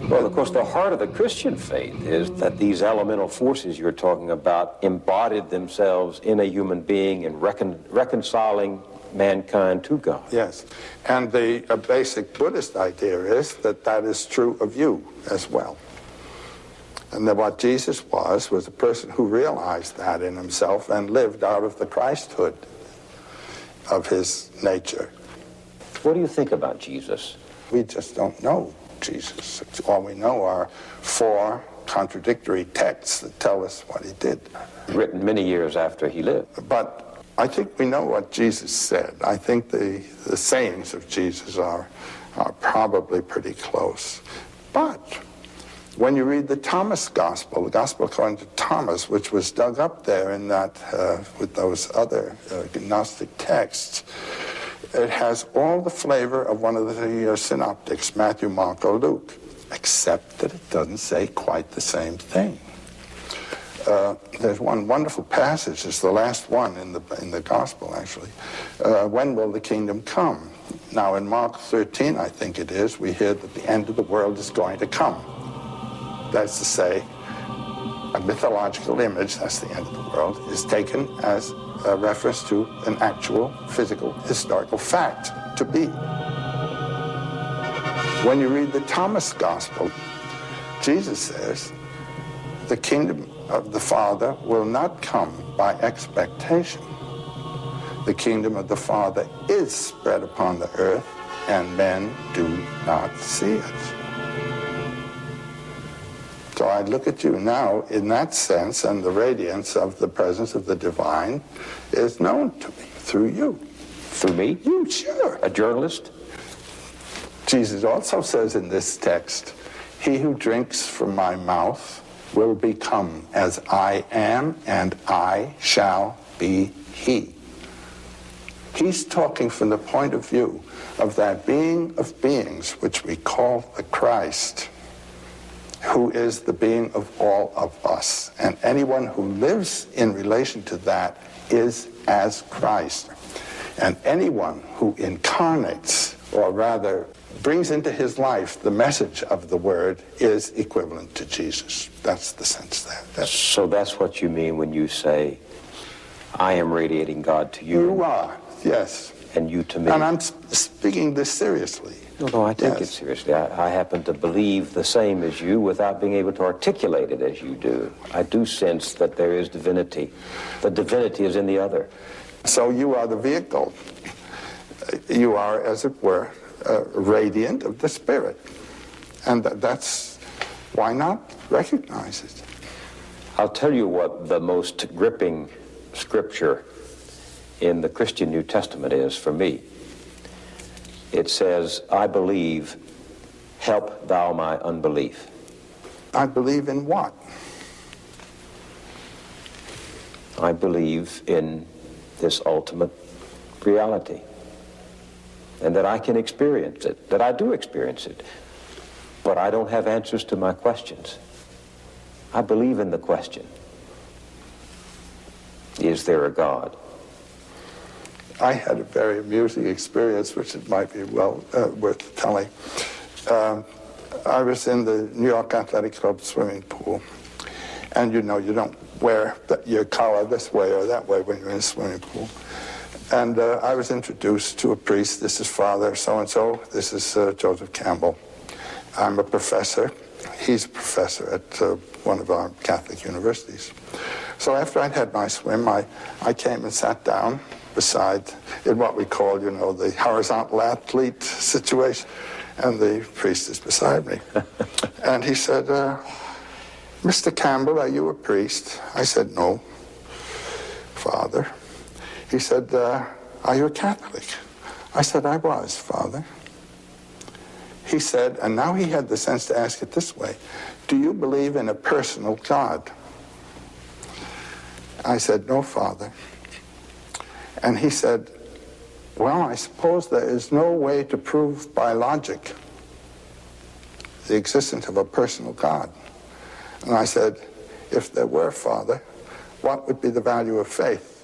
Well, of course, the heart of the Christian faith is that these elemental forces you're talking about embodied themselves in a human being and reconciling mankind to God. Yes, and the basic Buddhist idea is that that is true of you as well. And that what Jesus was a person who realized that in himself and lived out of the Christhood of his nature. What do you think about Jesus? We just don't know Jesus. All we know are 4 contradictory texts that tell us what he did. Written many years after he lived. But I think we know what Jesus said. I think the sayings of Jesus are probably pretty close. But when you read the Thomas Gospel, the Gospel according to Thomas, which was dug up there in that, with those other Gnostic texts, it has all the flavor of one of the synoptics, Matthew, Mark, or Luke, except that it doesn't say quite the same thing. There's one wonderful passage, it's the last one in the Gospel, actually. When will the kingdom come? Now, in Mark 13, I think it is, we hear that the end of the world is going to come. That's to say, a mythological image, that's the end of the world, is taken as a reference to an actual physical historical fact to be. When you read the Thomas Gospel, Jesus says, the kingdom of the Father will not come by expectation. The kingdom of the Father is spread upon the earth, and men do not see it. So I look at you now in that sense, and the radiance of the presence of the divine is known to me through you. Through me? You, sure. A journalist? Jesus also says in this text, he who drinks from my mouth will become as I am, and I shall be he. He's talking from the point of view of that being of beings, which we call the Christ, who is the being of all of us. And anyone who lives in relation to that is as Christ. And anyone who incarnates, or rather brings into his life the message of the word, is equivalent to Jesus. That's the sense there. So that's what you mean when you say, I am radiating God to you. You are, yes. And you to me. And I'm speaking this seriously. No, I take it seriously. I happen to believe the same as you without being able to articulate it as you do. I do sense that there is divinity. The divinity is in the other. So you are the vehicle. You are, as it were, radiant of the Spirit. And that's, why not recognize it? I'll tell you what the most gripping scripture in the Christian New Testament is for me. It says, I believe, help thou my unbelief. I believe in what? I believe in this ultimate reality, and that I can experience it, that I do experience it, but I don't have answers to my questions. I believe in the question, is there a God? I had a very amusing experience, which it might be well worth telling. I was in the New York Athletic Club swimming pool, and you know you don't wear your collar this way or that way when you're in a swimming pool. And I was introduced to a priest. This is Father so-and-so. This is Joseph Campbell. I'm a professor. He's a professor at one of our Catholic universities. So after I'd had my swim, I came and sat down beside, in what we call, you know, the horizontal athlete situation. And the priest is beside me. And he said, Mr. Campbell, are you a priest? I said, no, Father. He said, are you a Catholic? I said, I was, Father. He said, and now he had the sense to ask it this way, do you believe in a personal God? I said, no, Father. And he said, well, I suppose there is no way to prove by logic the existence of a personal God. And I said, if there were, Father, what would be the value of faith?